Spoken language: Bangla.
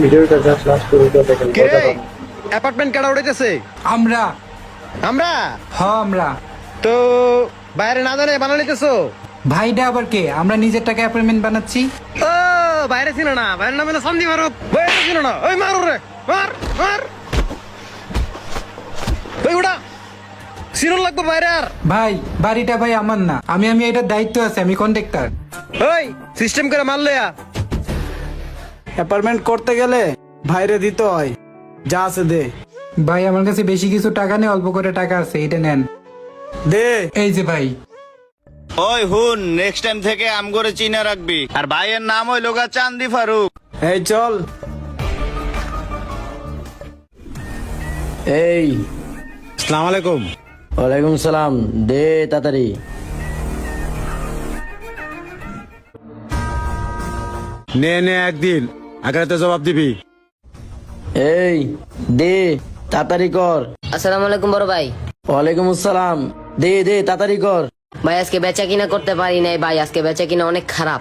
ভিডিওটা জাস্ট লাস্ট পর্যন্ত দেখেন। কে রে অ্যাপার্টমেন্ট কাটা উঠাইতেছে? আমরা আমরা আমরা তো বাইরে না জানে বানা নিতেছো? ভাইটা আবার কে? আমরা নিজের টাকা অ্যাপার্টমেন্ট বানাচ্ছি। ও বাইরে ছিল না, বাইরের নামে না সন্ধি মারো, বাইরে ছিল না, ওই মারো রে, মার মার ওই উড়া সিরন লাগবে বাইরে। আর ভাই বাড়িটা ভাই আমার না, আমি এটার দায়িত্ব আছে, আমি কন্ট্রাক্টর। ওই সিস্টেম করে মারলে অ্যাপার্টমেন্ট করতে গেলে ভাইরে দিতে হয়, যা আছে দে। ভাই আমার কাছে বেশি কিছু টাকা নেই, অল্প করে টাকা আছে, এটা নেন। দে। এই যে ভাই। ওই হুন, নেক্সট টাইম থেকে আম করে চিনা রাখবি। আর ভাইয়ের নাম হইল গা চান্দি ফারুক। এই চল। এই আসসালামু আলাইকুম। ওয়ালাইকুম সালাম, দে তাড়াতাড়ি। নে নে একদিন আগে তো জবাব দিবি। এই দে তাড়াতাড়ি কর। আসসালামু আলাইকুম বড় ভাই। ওয়ালাইকুম আসসালাম, দে দে তাড়াতাড়ি কর। ভাই আজকে বেচা কিনা করতে পারি নাই ভাই, আজকে বেচা কিনা অনেক খারাপ।